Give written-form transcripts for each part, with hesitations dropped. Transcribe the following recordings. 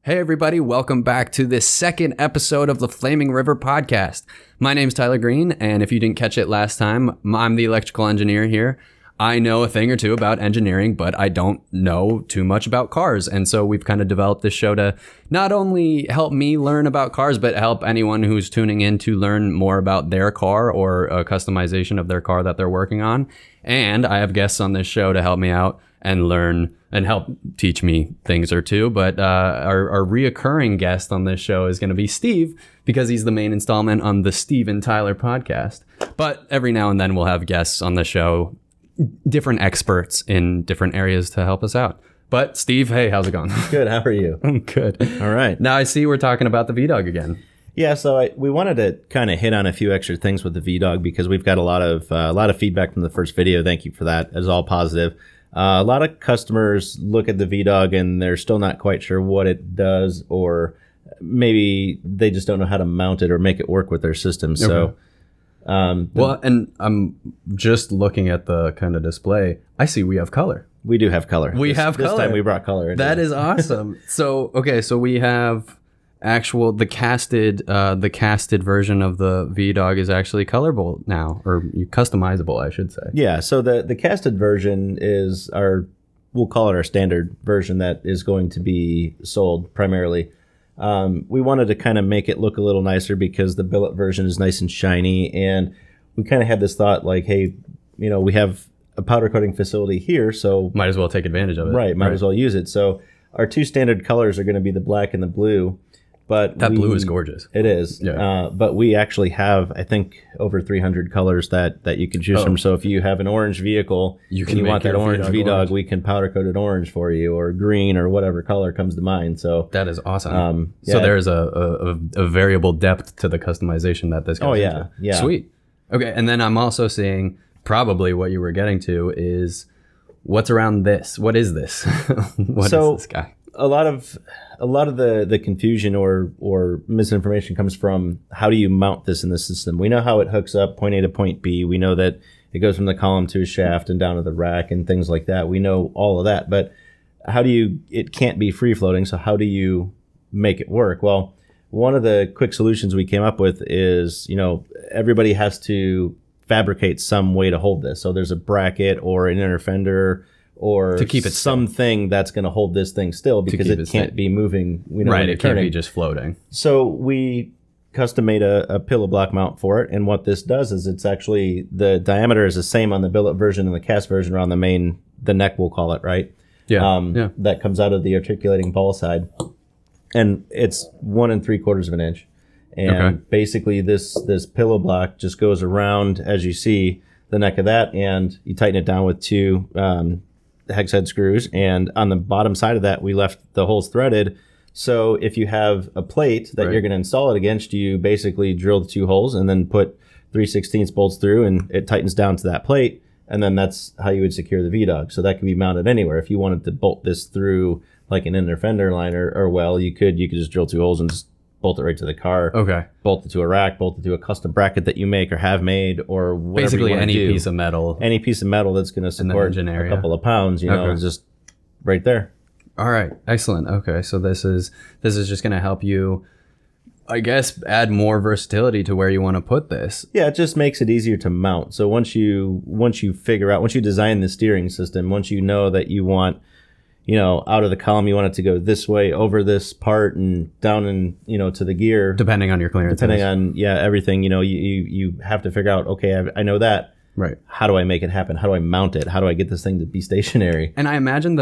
Hey everybody, welcome back to this second episode of the Flaming River podcast. My name's Tyler Green, and if you didn't catch it last time, I'm the electrical engineer here. I know a thing or two about engineering, but I don't know too much about cars. And so we've kind of developed this show to not only help me learn about cars, but help anyone who's tuning in to learn more about their car or a customization of their car that they're working on. And I have guests on this show to help me out and learn and help teach me things or two. But our reoccurring guest on this show is going to be Steve, because he's the main installment on the Steve and Tyler podcast. But every now and then we'll have guests on the show, different experts in different areas to help us out. But Steve, hey, how's it going? Good. How are you? I'm good. All right. Now I see we're talking about the VDOG again. Yeah, so we wanted to kind of hit on a few extra things with the VDOG because we've got a lot of feedback from the first video. Thank you for that. It's all positive. A lot of customers look at the VDOG and they're still not quite sure what it does, or maybe they just don't know how to mount it or make it work with their system. So, well, and I'm just looking at the kind of display. I see we have color. We do have color. We have color. This time we brought color. That is awesome. So we have the casted version of the VDOG is actually colorable now, or customizable, I should say. Yeah, so the casted version is we'll call it our standard version that is going to be sold primarily. We wanted to kind of make it look a little nicer because the billet version is nice and shiny, and we kind of had this thought like, hey, we have a powder coating facility here, so might as well take advantage of it. Right, might as well use it. So our two standard colors are going to be the black and the blue. But that blue is gorgeous. It is. Yeah. But we actually have, I think, over 300 colors that you can choose from. So if you have an orange vehicle and you want that orange VDOG, we can powder coat it orange for you, or green, or whatever color comes to mind. So that is awesome. So there's a variable depth to the customization that this goes into. Yeah. Sweet. Okay, and then I'm also seeing probably what you were getting to is what's around this. What is this? What is this guy? A lot of the confusion or misinformation comes from how do you mount this in the system. We know how it hooks up point A to point B. We know that it goes from the column to a shaft and down to the rack and things like that. We know all of that, but it can't be free floating. So how do you make it work? Well, one of the quick solutions we came up with is, everybody has to fabricate some way to hold this. So there's a bracket or an inner fender or to keep it something that's going to hold this thing still, because it can't be moving. Right, it can't be just floating. So we custom made a pillow block mount for it, and what this does is it's actually, the diameter is the same on the billet version and the cast version around the neck, we'll call it, right? Yeah. That comes out of the articulating ball side, and it's 1 3/4 of an inch. And basically this pillow block just goes around, as you see, the neck of that, and you tighten it down with two hex head screws, and on the bottom side of that we left the holes threaded. So if you have a plate that you're going to install it against, you basically drill the two holes and then put 3/16 bolts through, and it tightens down to that plate, and then that's how you would secure the VDOG. So that can be mounted anywhere. If you wanted to bolt this through like an inner fender line or well, you could just drill two holes and just bolt it right to the car. Okay. Bolt it to a rack, bolt it to a custom bracket that you make or have made, or whatever. Basically any piece of metal. Any piece of metal that's going to support a couple of pounds, just right there. All right. Excellent. Okay. So this is just going to help you, I guess, add more versatility to where you want to put this. Yeah, it just makes it easier to mount. So once you design the steering system, once you know that you want, out of the column, you want it to go this way over this part and down and, to the gear. Depending on your clearance. Depending on, everything, you have to figure out, okay, I know that. Right. How do I make it happen? How do I mount it? How do I get this thing to be stationary? And I imagine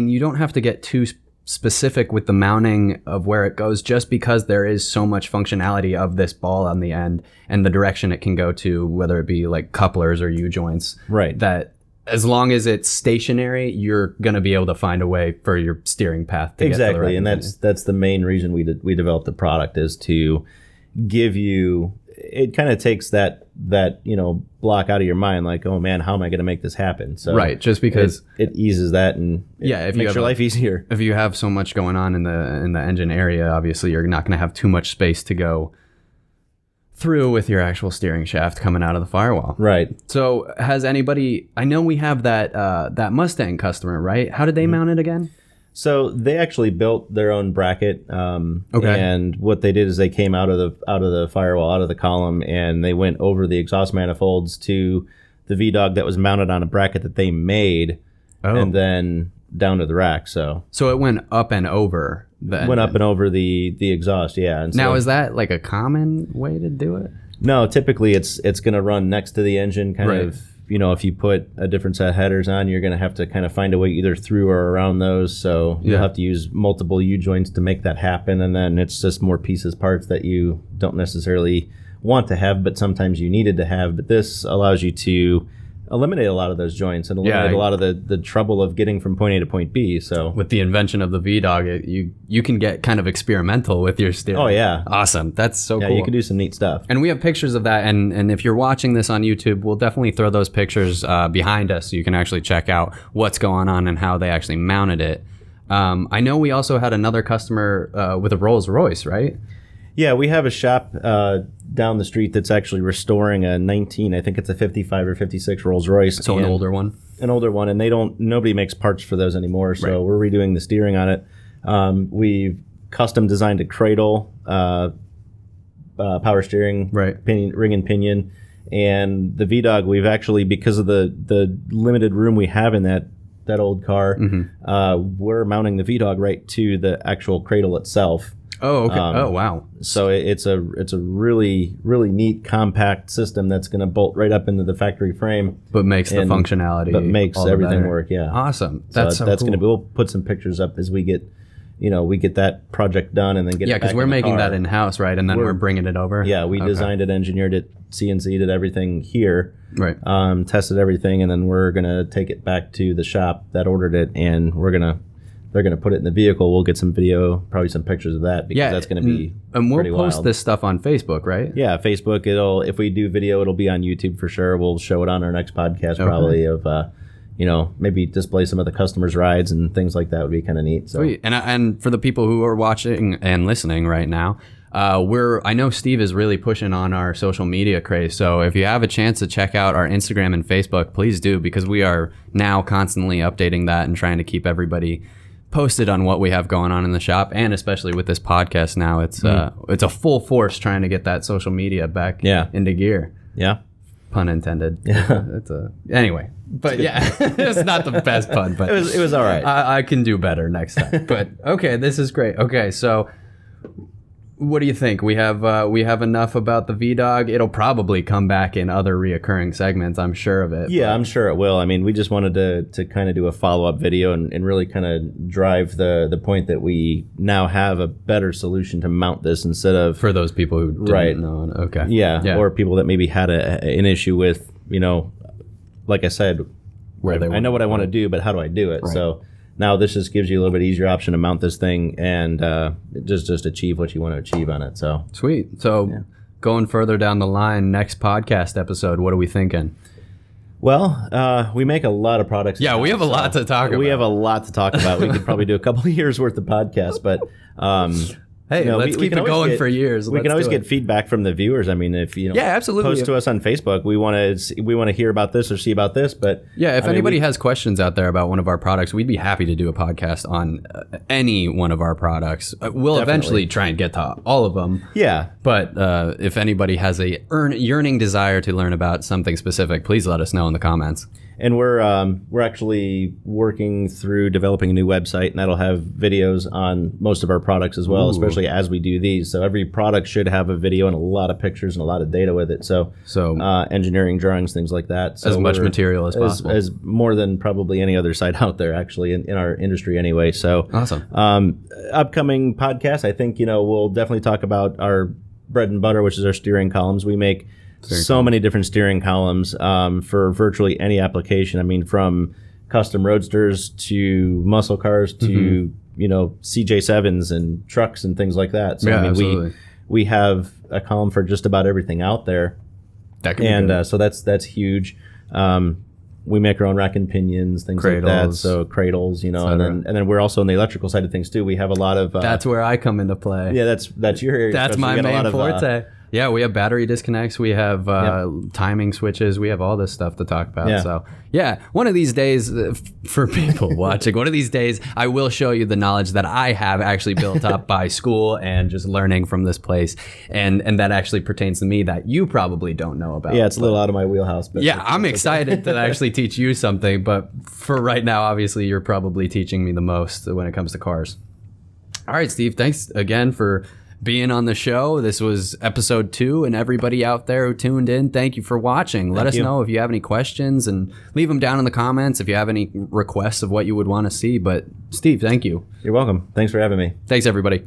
you don't have to get too specific with the mounting of where it goes, just because there is so much functionality of this ball on the end and the direction it can go to, whether it be like couplers or U-joints. Right. That as long as it's stationary, you're going to be able to find a way for your steering path to get to the right. And that's the main reason we developed the product, is to give you, it kind of takes that block out of your mind, like, oh man, how am I going to make this happen? So right, just because it eases that, and it makes your life easier. If you have so much going on in the engine area, obviously you're not going to have too much space to go through with your actual steering shaft coming out of the firewall. Right. So has anybody, I know we have that Mustang customer, right? How did they mount it again? So they actually built their own bracket, and what they did is they came out of the firewall, out of the column, and they went over the exhaust manifolds to the VDOG that was mounted on a bracket that they made, and then down to the rack. So it went up and over. Went up and over the exhaust, yeah. And now, is that like a common way to do it? No, typically it's going to run next to the engine, kind of. If you put a different set of headers on, you're going to have to kind of find a way either through or around those. So you'll have to use multiple U-joints to make that happen. And then it's just more pieces, parts that you don't necessarily want to have, but sometimes you needed to have. But this allows you to eliminate a lot of those joints and eliminate a lot of the trouble of getting from point A to point B. So with the invention of the VDOG, you can get kind of experimental with your steering. Oh yeah, awesome! That's so cool. Yeah, you can do some neat stuff. And we have pictures of that. And if you're watching this on YouTube, we'll definitely throw those pictures behind us so you can actually check out what's going on and how they actually mounted it. I know we also had another customer with a Rolls Royce, right? Yeah, we have a shop down the street that's actually restoring a 19, I think it's a 55 or 56 Rolls Royce. So an older one? An older one, and nobody makes parts for those anymore, so we're redoing the steering on it. We've custom designed a cradle, power steering, ring and pinion, and the VDOG, we've actually, because of the limited room we have in that old car, we're mounting the VDOG right to the actual cradle itself. Oh, okay. Oh, wow. So it's a really, really neat compact system that's going to bolt right up into the factory frame. But makes the functionality. But makes everything work, yeah. Awesome. That's cool. Gonna be, we'll put some pictures up as we get that project done and then get it back because we're making that in-house, right? And then we're bringing it over? Yeah, we designed it, engineered it, CNC'd it, everything here. Right. Tested everything, and then we're going to take it back to the shop that ordered it, and they're going to put it in the vehicle. We'll get some video, probably some pictures of that, because that's going to be and we'll pretty post wild. This stuff on Facebook, right? Yeah, Facebook. If we do video, it'll be on YouTube for sure. We'll show it on our next podcast probably of, maybe display some of the customers' rides and things like that would be kind of neat. So. Sweet. And for the people who are watching and listening right now, I know Steve is really pushing on our social media craze. So if you have a chance to check out our Instagram and Facebook, please do, because we are now constantly updating that and trying to keep everybody posted on what we have going on in the shop, and especially with this podcast now, it's a full force trying to get that social media back into gear. Yeah, pun intended. Yeah, anyway. But it's not the best pun, but it was all right. I can do better next time. But okay, this is great. Okay, so what do you think? We have enough about the VDOG. It'll probably come back in other reoccurring segments. I'm sure of it. Yeah, I'm sure it will. I mean, we just wanted to kind of do a follow-up video and really kind of drive the point that we now have a better solution to mount this instead of... For those people who didn't know. Okay. Yeah, or people that maybe had an issue with, like I said, I know what I want to do, but how do I do it? Right. So... Now this just gives you a little bit easier option to mount this thing and just achieve what you want to achieve on it. So sweet. So going further down the line, next podcast episode, what are we thinking? Well, we make a lot of products. Yeah, we have a lot to talk about. We have a lot to talk about. We could probably do a couple of years worth of podcasts, but hey, let's keep it going for years. We can always get feedback from the viewers. I mean, if absolutely post to us on Facebook, we want to hear about this or see about this. But if anybody has questions out there about one of our products, we'd be happy to do a podcast on any one of our products. We'll eventually try and get to all of them. Yeah, but if anybody has a yearning desire to learn about something specific, please let us know in the comments. And we're actually working through developing a new website, and that'll have videos on most of our products as well, especially as we do these. So every product should have a video and a lot of pictures and a lot of data with it. So engineering drawings, things like that. So as much material as possible. As more than probably any other site out there, actually, in our industry anyway. So awesome. Upcoming podcasts, I think, we'll definitely talk about our bread and butter, which is our steering columns. We make many different steering columns for virtually any application. I mean, from custom roadsters to muscle cars to CJ7s and trucks and things like that. So absolutely. we have a column for just about everything out there. That can be good. So that's huge. We make our own rack and pinions, things like that. So cradles, and then we're also on the electrical side of things too. We have a lot of that's where I come into play. Yeah, that's your area. That's my main forte. Yeah, we have battery disconnects. We have timing switches. We have all this stuff to talk about. Yeah. So, yeah, one of these days, for people watching, one of these days, I will show you the knowledge that I have actually built up by school and just learning from this place. And that actually pertains to me that you probably don't know about. Yeah, it's a little out of my wheelhouse. But yeah, I'm excited to actually teach you something. But for right now, obviously, you're probably teaching me the most when it comes to cars. All right, Steve, thanks again for being on the show. This was episode 2, and everybody out there who tuned in, thank you for watching. Let us know if you have any questions, and leave them down in the comments if you have any requests of what you would want to see. But Steve, thank you. You're welcome. Thanks for having me. Thanks, everybody.